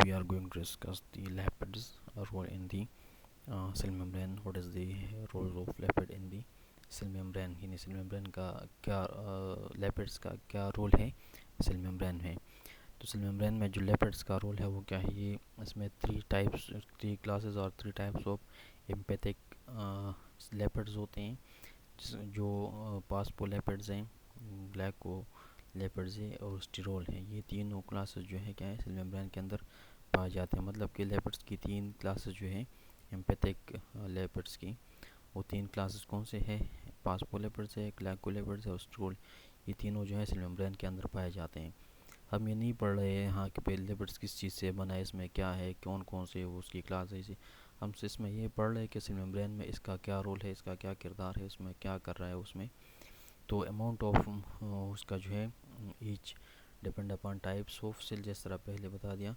we are going to discuss the lipids role in the cell membrane. What is the role of lipid in the cell membrane, یعنی cell membrane کا کیا lipids کا کیا role ہے cell membrane میں. تو cell membrane میں جو lipids کا رول ہے وہ کیا ہے, یہ اس میں 3 classes اور 3 types of empathic lipids ہوتے ہیں, جو phospholipids ہیں, glycolipids ہیں اور اسٹیرول ہیں. یہ تینوں کلاسز جو ہے کیا ہے سیل میمبرین کے اندر پائے جاتے ہیں. مطلب کہ لیپڈس کی 3 کلاسز جو ہیں ایمپیتھک لیپڈس کی, وہ 3 کلاسز کون سے ہیں, فاسفولیپڈس ہے, گلائکولیپڈس ہے اور اسٹیرول. یہ تینوں جو ہے سیل میمبرین کے اندر پائے جاتے ہیں. ہم یہ نہیں پڑھ رہے ہیں ہاں کہ پہلے لیپڈس کس چیز سے بنا ہے, اس میں کیا ہے, کون کون سے وہ اس کی کلاس ہے. ہم اس میں یہ پڑھ رہے ہیں کہ سیل میمبرین میں اس کا کیا رول ہے, اس کا کیا کردار ہے, اس میں کیا کر رہا ہے اس میں. تو اماؤنٹ آف اس کا جو ہے each depend upon types of cell, جس طرح پہلے بتا دیا.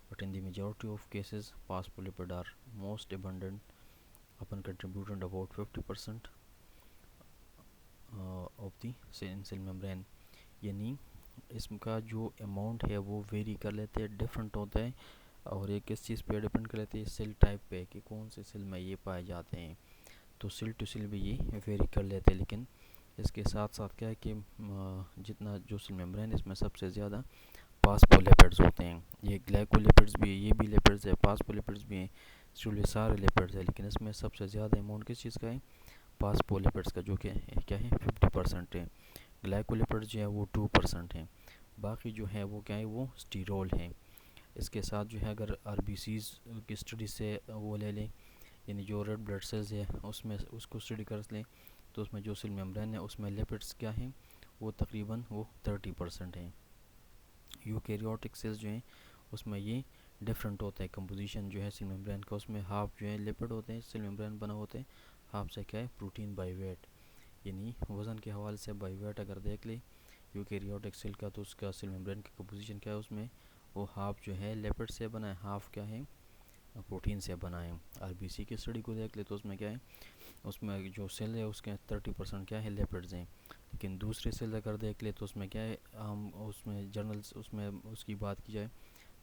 But in the majority of cases phospholipid are most abundant upon contributing about 50% of the cell membrane. یعنی اس کا جو اماؤنٹ ہے وہ ویری کر لیتے ہیں, ڈفرینٹ ہوتا ہے, اور یہ کس چیز پہ ڈپینڈ کر لیتے ہیں, سیل ٹائپ پہ, کہ کون سے سیل میں یہ پائے جاتے ہیں. تو سیل ٹو سیل بھی یہ ویری کر لیتے ہیں, لیکن اس کے ساتھ ساتھ کیا ہے کہ جتنا جو سیل میمبرین اس میں سب سے زیادہ فاسفولیپڈز ہوتے ہیں. یہ گلائکولیپڈز بھی ہے, یہ بھی لیپڈز ہے, فاسفولیپڈز بھی ہیں, یہ سارے لیپڈز ہیں, لیکن اس میں سب سے زیادہ اماؤنٹ کس چیز کا ہے, فاسفولیپڈز کا, جو کہ کیا ہے 50% ہے. گلائکولیپڈز جو ہے وہ 2% ہیں. باقی جو ہے وہ کیا ہے, وہ اسٹیرول ہیں. اس کے ساتھ جو ہے اگر آر بی سیز کی اسٹڈی سے وہ لے لیں, یعنی جو ریڈ بلڈ سیلز ہے اس میں اس کو اسٹڈی کر لیں, تو اس میں جو سیل میمبرین ہے اس میں لیپڈس کیا ہیں, وہ تقریباً وہ 30% ہیں. یوکیریوٹک سیلز جو ہیں اس میں یہ ڈفرینٹ ہوتا ہے کمپوزیشن جو ہے سیل میمبرین کا. اس میں ہاف جو ہے لیپڈ ہوتے ہیں, سیل میمبرین بنا ہوتے ہیں, ہاف سے کیا ہے پروٹین بائی ویٹ, یعنی وزن کے حوالے سے بائی ویٹ اگر دیکھ لیں یوکیریوٹک سیل کا, تو اس کا سیل میمبرین کی کمپوزیشن کیا ہے, اس میں وہ ہاف جو ہے لیپڈ سے بنا ہے, ہاف کیا ہے پروٹین سے بنا ہے. آر بی سی کی اسٹڈی کو دیکھ لے تو اس میں کیا ہے, اس میں جو سیل ہے اس کے 30% کیا ہے لیپڈز ہیں. لیکن دوسرے سیل اگر دیکھ لے تو اس میں کیا ہے, ہم اس میں جرنلز اس میں اس کی بات کی جائے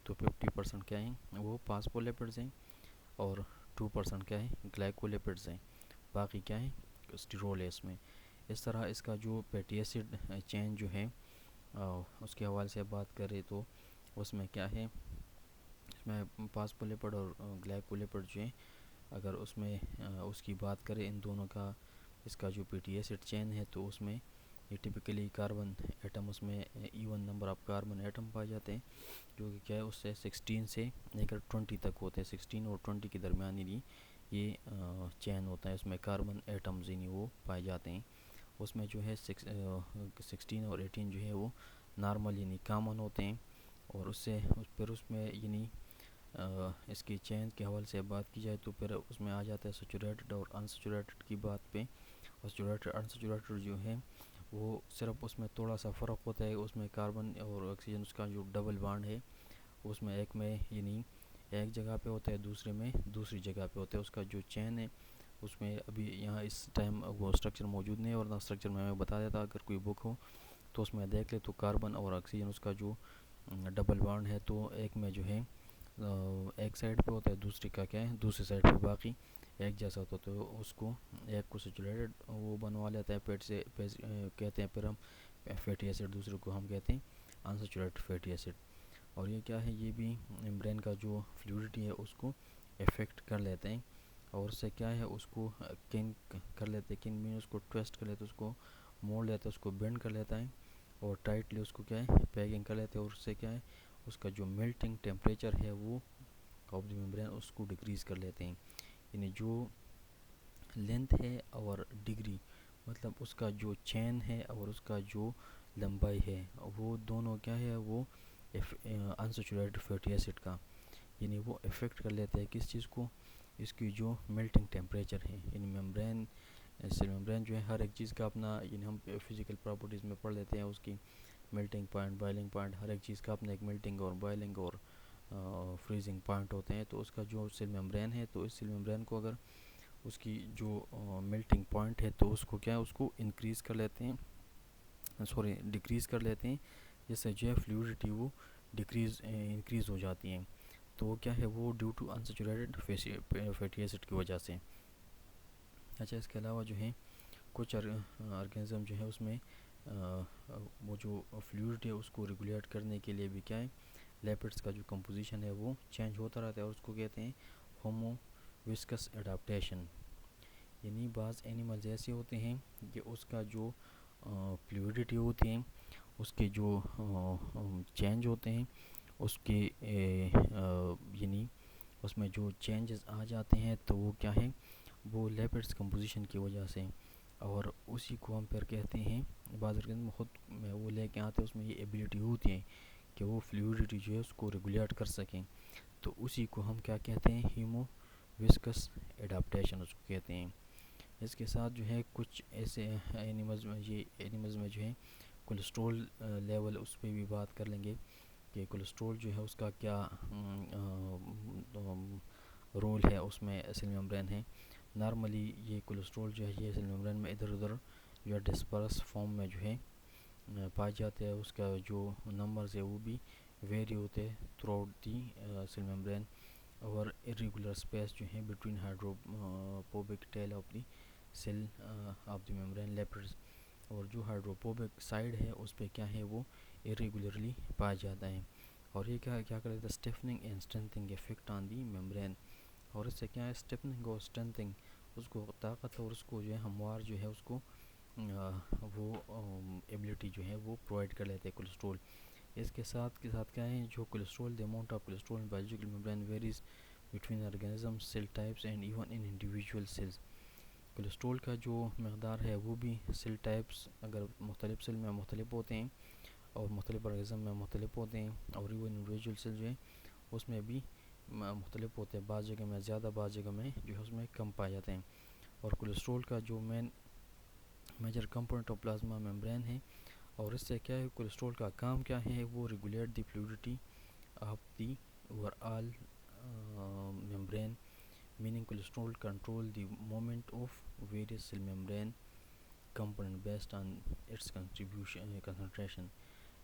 تو 50% کیا ہیں, وہ فاسفولیپڈز ہیں, اور 2% کیا ہے گلائکولیپڈز ہیں. باقی کیا ہے اسٹیرول ہے اس میں. اس طرح اس کا جو فیٹی ایسڈ چین جو ہے اس کے حوالے سے بات کریں تو اس میں کیا ہے, اس میں فاسفولیپڈ اور گلائکولیپڈ جو ہیں, اگر اس میں اس کی بات کریں ان دونوں کا, اس کا جو فیٹی ایسڈ چین ہے, تو اس میں یہ ٹپکلی کاربن ایٹم, اس میں even number of carbon atom پائے جاتے ہیں, جو کہ کیا ہے اس سے 16 سے لے کر 20 تک ہوتے ہیں. 16 اور 20 کے درمیان یہ چین ہوتا ہے, اس میں کاربن ایٹمز یعنی وہ پائے جاتے ہیں. اس میں جو ہے 16 اور 18 جو ہے وہ نارمل یعنی کامن ہوتے ہیں, اور اس سے پھر اس میں یعنی اس کی چین کے حوالے سے بات کی جائے تو پھر اس میں آ جاتا ہے سیچوریٹڈ اور انسیچوریٹڈ کی بات پہ. اور سیچوریٹڈ انسیچوریٹڈ جو ہے وہ صرف اس میں تھوڑا سا فرق ہوتا ہے, اس میں کاربن اور آکسیجن اس کا جو ڈبل بانڈ ہے اس میں ایک میں یعنی ایک جگہ پہ ہوتا ہے, دوسرے میں دوسری جگہ پہ ہوتا ہے. اس کا جو چین ہے اس میں ابھی یہاں اس ٹائم وہ اسٹرکچر موجود نہیں ہے, ورنہ اسٹرکچر میں بتا دیتا اگر کوئی بک ہو تو اس میں دیکھ لے. تو کاربن اور آکسیجن اس کا جو ڈبل بانڈ ہے, تو ایک میں جو ہے ایک سائڈ پہ ہوتا ہے, دوسری کا کیا ہے دوسری سائڈ پہ, باقی ایک جیسا ہوتا ہے. تو اس کو ایک کو سیچوریٹڈ وہ بنوا لیتا ہے پیٹ سے کہتے ہیں, پھر ہم فیٹی ایسڈ, دوسرے کو ہم کہتے ہیں انسیچوریٹڈ فیٹی ایسڈ. اور یہ کیا ہے, یہ بھی میمبرین کا جو فلوئڈٹی ہے اس کو افیکٹ کر لیتے ہیں, اور اس سے کیا ہے اس کو کنگ کر لیتے ہیں. کنگ میں اس کو ٹویسٹ کر لیتے ہیں, اس کو موڑ لیتا ہے, اس کو بینڈ کر لیتا ہے, اور ٹائٹلی اس کو کیا ہے پیکنگ کر لیتے ہیں. اور اس سے کیا ہے اس کا جو میلٹنگ ٹیمپریچر ہے وہ آف دی میمبرین اس کو ڈکریز کر لیتے ہیں. یعنی جو لینتھ ہے اور ڈگری, مطلب اس کا جو چین ہے اور اس کا جو لمبائی ہے, وہ دونوں کیا ہے وہ انسیچوریٹڈ فیٹی ایسڈ کا, یعنی وہ افیکٹ کر لیتے ہیں کس چیز کو, اس کی جو میلٹنگ ٹیمپریچر ہے. یعنی میمبرین سیل میمبرین جو ہے ہر ایک چیز کا اپنا, یعنی ہم فزیکل پراپرٹیز میں پڑھ لیتے ہیں اس کی میلٹنگ پوائنٹ, بوائلنگ پوائنٹ, ہر ایک چیز کا اپنا ایک میلٹنگ اور بوائلنگ اور فریزنگ پوائنٹ ہوتے ہیں. تو اس کا جو سیل میمبرین ہے, تو اس سیل میمبرین کو اگر اس کی جو میلٹنگ پوائنٹ ہے تو اس کو کیا ہے اس کو انکریز کر لیتے ہیں, ڈکریز کر لیتے ہیں, جس سے جو ہے فلوئڈٹی وہ انکریز ہو جاتی ہیں. تو وہ کیا ہے وہ due to unsaturated fatty acid کی وجہ سے. اچھا اس کے علاوہ جو ہے کچھ آرگینزم جو ہے اس میں وہ جو فلوئڈ ہے اس کو ریگولیٹ کرنے کے لیے بھی کیا ہے لیپڈس کا جو کمپوزیشن ہے وہ چینج ہوتا رہتا ہے اور اس کو کہتے ہیں ہومو وسکس اڈاپٹیشن. یعنی بعض اینیملز ایسے ہوتے ہیں کہ اس کا جو فلوئڈٹی ہوتی ہیں اس کے جو چینج ہوتے ہیں اس کے یعنی اس میں جو چینجز آ جاتے ہیں تو وہ کیا ہے وہ لیپڈس کمپوزیشن کی وجہ سے. اور اسی کو ہم پھر کہتے ہیں بعض آرگینزم خود میں وہ لے کے آتے ہیں اس میں یہ ایبیلٹی ہوتی ہے کہ وہ فلوئڈٹی جو ہے اس کو ریگولیٹ کر سکیں. تو اسی کو ہم کیا کہتے ہیں ہیمو وسکس ایڈاپٹیشن اس کو کہتے ہیں. اس کے ساتھ جو ہے کچھ ایسے اینیملز میں جو ہے کولیسٹرول لیول اس پہ بھی بات کر لیں گے کہ کولیسٹرول جو ہے اس کا کیا رول ہے اس میں سیل ممبرین ہے. نارملی یہ کولیسٹرول جو ہے یہ سیل ممبرین میں ادھر ادھر جو ہے ڈسپرس فارم میں جو ہے پایا جاتا ہے. اس کا جو نمبرز ہے وہ بھی ویری ہوتے ہیں through out the sale membrane اور irregular space جو ہیں between hydrophobic tail of the cell of the membrane lipids. اور جو ہائیڈروفوبک سائڈ ہے اس پہ کیا ہے وہ irregularly پایا جاتا ہے. اور یہ کیا کرتا ہے stiffening and strengthening effect on the membrane. اور اس سے کیا ہے اسٹیفننگ اور اسٹرینتھنگ اس کو طاقت اور اس کو جو ہے ہموار جو ہے اس کو وہ ایبلٹی جو ہے وہ پرووائڈ کر لیتے ہیں کولیسٹرول. اس کے ساتھ کیا ہے جو cholesterol the amount of cholesterol in biological membrane varies between organism cell types and even in individual cells. Cholesterol کا جو مقدار ہے وہ بھی سیل ٹائپس اگر مختلف سیل میں مختلف ہوتے ہیں اور مختلف آرگینزم میں مختلف ہوتے ہیں اور ایون انڈیویجول سیل جو ہے اس میں بھی مختلف ہوتے ہیں. بعض جگہ میں زیادہ بعض جگہ میں جو ہے اس میں کم پائے جاتے ہیں. اور کولیسٹرول کا جو major component of plasma membrane ہے اور اس سے کیا ہے کولیسٹرول کا کام کیا ہے وہ regulate the fluidity of the overall membrane, meaning cholesterol control the movement of various cell membrane component based on its concentration.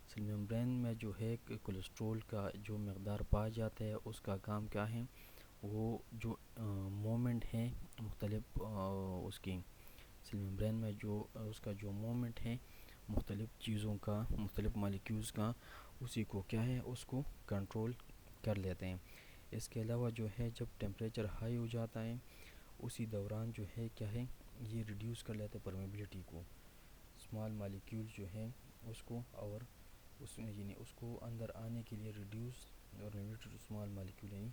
Cell membrane میں جو ہے کولیسٹرول کا جو مقدار پایا جاتا ہے اس کا کام کیا ہے وہ جو مومنٹ ہے مختلف اس کی سیل ممبرین میں جو اس کا جو مومنٹ ہے مختلف چیزوں کا مختلف مالیکیولز کا اسی کو کیا ہے اس کو کنٹرول کر لیتے ہیں. اس کے علاوہ جو ہے جب ٹیمپریچر ہائی ہو جاتا ہے اسی دوران جو ہے کیا ہے یہ ریڈیوس کر لیتے پرمیبلٹی کو اسمال مالیکیول جو ہے اس کو اور اس میں یعنی اس کو اندر آنے کے لیے ریڈیوس اور پرمیبلٹی ٹو اسمال مالیکیول یعنی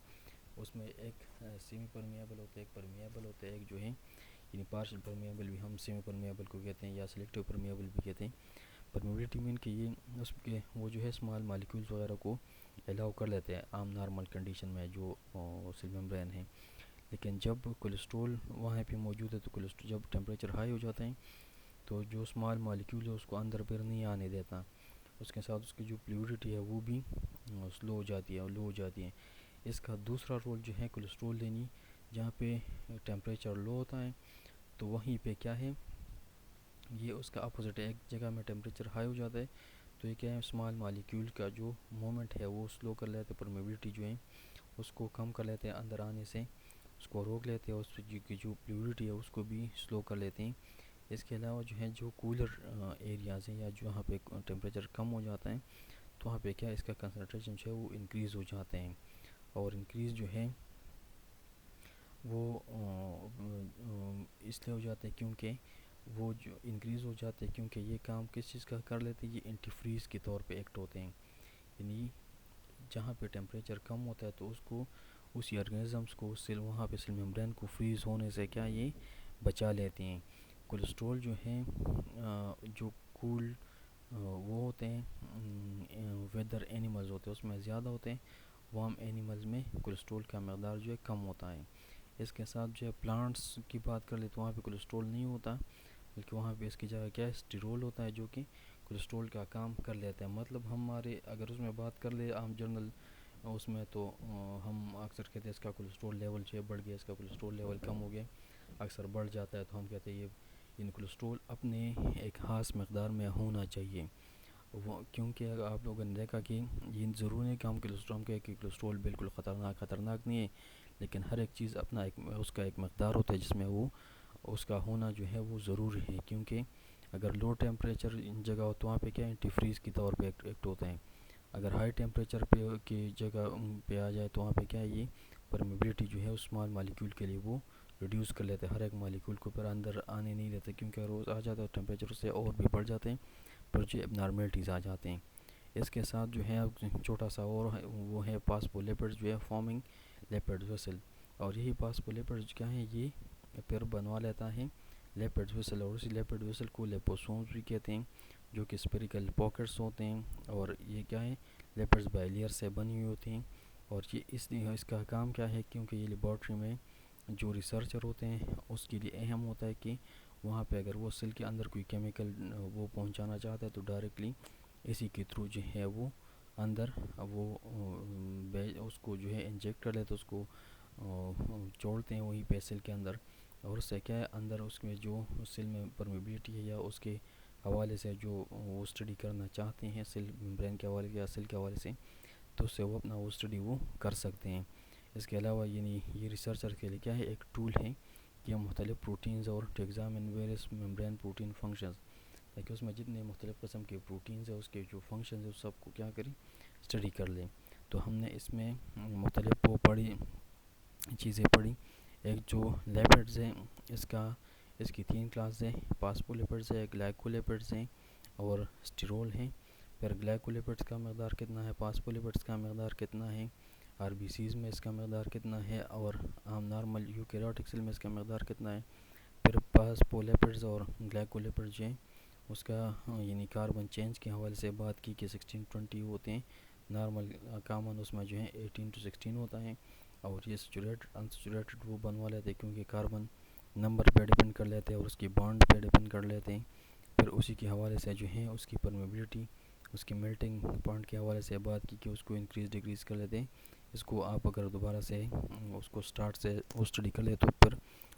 اس میں ایک سیمی پرمیبل ہوتا ہے ایک پرمیبل ہوتا ہے ایک جو ہے یعنی پارشل پرمیبل بھی ہم سیمی پرمیبل کو کہتے ہیں یا سلیکٹیو پرمیبل بھی کہتے ہیں. پرمیبلٹی مین کہ یہ اس کے وہ جو ہے اسمال مالیکیولز وغیرہ کو الاؤ کر لیتے ہیں عام نارمل کنڈیشن میں جو سیل ممبرین ہیں. لیکن جب کولیسٹرول وہاں پہ موجود ہے تو کولیسٹرول جب ٹیمپریچر ہائی ہو جاتا ہے تو جو اسمال مالیکیول ہے اس کو اندر پھر نہیں آنے دیتا. اس کے ساتھ اس کی جو فلوئڈٹی ہے وہ بھی سلو ہو جاتی ہے اور لو ہو جاتی ہے. اس کا دوسرا رول جو ہے کولیسٹرول لینی جہاں پہ ٹیمپریچر لو ہوتا ہے تو وہیں پہ کیا ہے یہ اس کا اپوزٹ ہے. ایک جگہ میں ٹیمپریچر ہائی ہو جاتا ہے تو یہ کیا ہے اسمال مالیکیول کا جو مومنٹ ہے وہ سلو کر لیتے پرمیبلٹی جو ہے اس کو کم کر لیتے ہیں اندر آنے سے اس کو روک لیتے ہیں اس کی جو فلوئڈٹی ہے اس کو بھی سلو کر لیتے ہیں. اس کے علاوہ جو ہے جو کولر ایریاز ہیں یا جہاں پہ ٹیمپریچر کم ہو جاتا ہے تو وہاں پہ کیا اس کا کنسنٹریشن جو ہے وہ انکریز ہو جاتے ہیں. اور انکریز جو ہے وہ اس لیے ہو جاتا ہے کیونکہ وہ جو انکریز ہو جاتے ہیں کیونکہ یہ کام کس چیز کا کر لیتے ہیں یہ اینٹی فریز کے طور پہ ایکٹ ہوتے ہیں. یعنی جہاں پہ ٹیمپریچر کم ہوتا ہے تو اس کو اسی آرگینزمس کو وہاں پہ سیل ممبرین کو فریز ہونے سے کیا یہ بچا لیتے ہیں. کولیسٹرول جو ہے جو کول وہ ہوتے ہیں ویدر اینیملز ہوتے ہیں اس میں زیادہ ہوتے ہیں. وارم اینیملز میں کولیسٹرول کا مقدار جو ہے کم ہوتا ہے. اس کے ساتھ جو ہے پلانٹس کی بات کر لیں تو وہاں پہ کولیسٹرول نہیں ہوتا بلکہ وہاں پہ اس کی جگہ کیا ہے اسٹیرول ہوتا ہے جو کہ کولیسٹرول کا کام کر لیتا ہے. مطلب ہمارے اگر اس میں بات کر لیں عام جنرل اس میں تو ہم اکثر کہتے ہیں اس کا کولیسٹرول لیول جو ہے بڑھ گیا اس کا کولیسٹرول لیول کم ہو گیا. اکثر بڑھ جاتا ہے تو ہم کہتے ہیں یہ ان کولیسٹرول اپنے ایک خاص مقدار میں ہونا چاہیے. وہ کیونکہ اگر آپ لوگوں نے دیکھا کہ یہ ضرور نہیں کہ ہم کولسٹرول کہے کہ کولسٹرول بالکل خطرناک نہیں ہے، لیکن ہر ایک چیز اپنا اس کا ایک مقدار ہوتا ہے جس میں وہ اس کا ہونا جو ہے وہ ضروری ہے، کیونکہ اگر لو ٹیمپریچر جگہ ہو تو وہاں پہ کیا اینٹی فریز کی طور پہ ایکٹ ہوتے ہیں، اگر ہائی ٹیمپریچر پہ کی جگہ پہ آ جائے تو وہاں پہ کیا ہے یہ پرمیبلٹی جو ہے اس اسمال مالیکیول کے لیے وہ ریڈیوس کر لیتے ہیں، ہر ایک مالیکیول کو پر اندر آنے نہیں دیتے، کیونکہ روز آ جاتا ہے ٹیمپریچر سے اور بھی بڑھ جاتے ہیں، پر جو ابنارملٹیز آ جاتے ہیں۔ اس کے ساتھ جو ہے چھوٹا سا اور وہ ہے پاسپولیپڈ جو ہے فارمنگ لیپڈ ویسل، اور یہی پاسپولیپڈ کیا ہے یہ پھر بنوا لیتا ہے لیپڈ ویسل، اور اسی لیپڈ ویسل کو لیپوسومز بھی کہتے ہیں، جو کہ اسپیریکل پاکٹس ہوتے ہیں، اور یہ کیا ہے لیپڈز بائلیئر سے بنی ہوئی ہوتی ہیں، اور یہ اس کا کام کیا ہے، کیونکہ یہ لیبارٹری میں جو ریسرچر ہوتے ہیں اس کے لیے اہم ہوتا ہے کہ وہاں پہ اگر وہ سیل کے اندر کوئی کیمیکل وہ پہنچانا چاہتا ہے تو ڈائریکٹلی اسی کے تھرو جو ہے وہ اندر وہ اس کو جو ہے انجیکٹ کر لیتے، اس کو چھوڑتے ہیں وہیں پہ سیل کے اندر، اور اس سے کیا ہے اندر اس میں جو سیل میں پرمیبلٹی ہے یا اس کے حوالے سے جو وہ اسٹڈی کرنا چاہتے ہیں سیل ممبرین کے حوالے یا سیل کے حوالے سے، تو اس سے وہ اپنا وہ اسٹڈی وہ کر سکتے ہیں۔ اس کے علاوہ یعنی یہ ریسرچر کے لیے کیا ہے ایک ٹول ہے کہ مختلف پروٹینز اور to examine various membrane protein functions, تاکہ اس میں جتنے مختلف قسم کے پروٹینز ہیں اس کے جو فنکشنز ہیں اس سب کو کیا کریں اسٹڈی کر لیں۔ تو ہم نے اس میں مختلف وہ چیزیں پڑھی، ایک جو لیپڈز ہیں اس کی 3 کلاس ہیں، پاسپولیپڈز ہیں، گلائکولیپڈز ہیں اور اسٹیرول ہیں۔ پھر گلائکولیپڈز کا مقدار کتنا ہے، پاسپولیپڈز کا مقدار کتنا ہے، آر بی سیز میں اس کا مقدار کتنا ہے، اور عام نارمل یوکیریوٹک سیل میں اس کا مقدار کتنا ہے۔ پھر پاسپولیپڈز اور گلائکولیپڈز جو ہیں اس کا یعنی کاربن چینج کے حوالے سے بات کی کہ 16-20 ہوتے ہیں، نارمل کامن اس میں جو ہے 18-16 ہوتا ہے، اور یہ سیچوریٹڈ انسیچوریٹڈ وہ بنوا لیتے ہیں کیونکہ کاربن نمبر پہ ڈیپینڈ کر لیتے ہیں اور اس کی بانڈ پہ ڈیپینڈ کر لیتے ہیں۔ پھر اسی کے حوالے سے جو ہے اس کی پرمیبلٹی، اس کی میلٹنگ پوائنٹ کے حوالے سے بات کی کہ اس کو انکریز ڈیکریز کر لیتے ہیں۔ اس کو آپ اگر دوبارہ سے اس کو سٹارٹ سے وہ اسٹڈی کر لیں تو پھر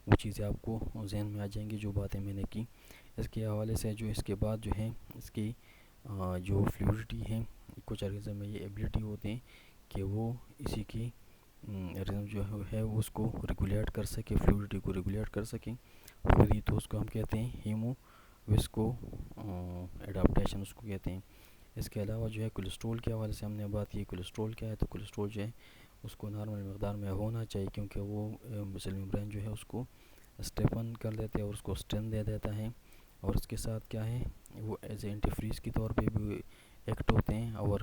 وہ چیزیں آپ کو ذہن میں آ جائیں گی جو باتیں میں نے کی۔ اس کے حوالے سے جو اس کے بعد جو ہے اس کی جو فلوئڈٹی ہے، کچھ آرگنزم میں یہ ایبلٹی ہوتے ہیں کہ وہ اسی کی جو ہے وہ اس کو ریگولیٹ کر سکے، فلوئڈٹی کو ریگولیٹ کر سکیں خود ہی، تو اس کو ہم کہتے ہیں ہیمو وسکو ایڈاپٹیشن اس کو کہتے ہیں۔ اس کے علاوہ جو ہے کولیسٹرول کے حوالے سے ہم نے بات کی، کولیسٹرول کیا ہے، تو کولیسٹرول جو ہے اس کو نارمل مقدار میں ہونا چاہیے، کیونکہ وہ سیل ممبرین جو ہے اس کو اسٹیفن کر لیتے ہیں اور اس کو اسٹرینتھ دے دیتا ہے، اور اس کے ساتھ کیا ہے وہ ایز اے اینٹی فریز کی طور پہ بھی ایکٹ ہوتے ہیں، اور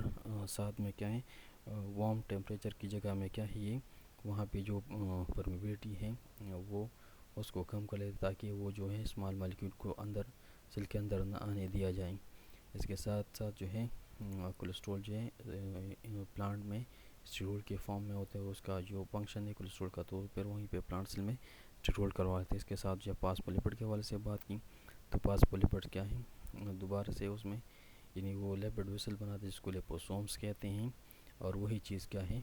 ساتھ میں کیا ہے وارم ٹیمپریچر کی جگہ میں کیا ہے یہ وہاں پہ جو پرمیبلٹی ہے وہ اس کو کم کر لیتے تاکہ وہ جو ہے اسمال مالیکیول کو اندر سیل کے اندر نہ آنے دیا جائے۔ اس کے ساتھ ساتھ جو ہے کولیسٹرول جو ہے پلانٹ میں اسٹیرول کے فارم میں ہوتا ہے، اس کا جو فنکشن ہے کولیسٹرول کا، تو پھر وہیں پہ پلانٹ سیل میں اسٹیرول کروا لیتے ہیں۔ اس کے ساتھ جو پاسپولیپڈ کے حوالے سے بات کی، تو پاسپولیپڈ کیا ہے دوبارہ سے اس میں یعنی وہ لیپڈ ویسل بناتے ہیں جس کو لیپوسومز کہتے ہیں، اور وہی چیز کیا ہے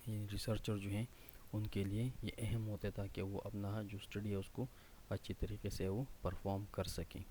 یہ ریسرچر جو ہیں ان کے لیے یہ اہم ہوتا ہے تاکہ وہ اپنا جو اسٹڈی ہے اس کو اچھی طریقے سے وہ پرفارم کر سکیں۔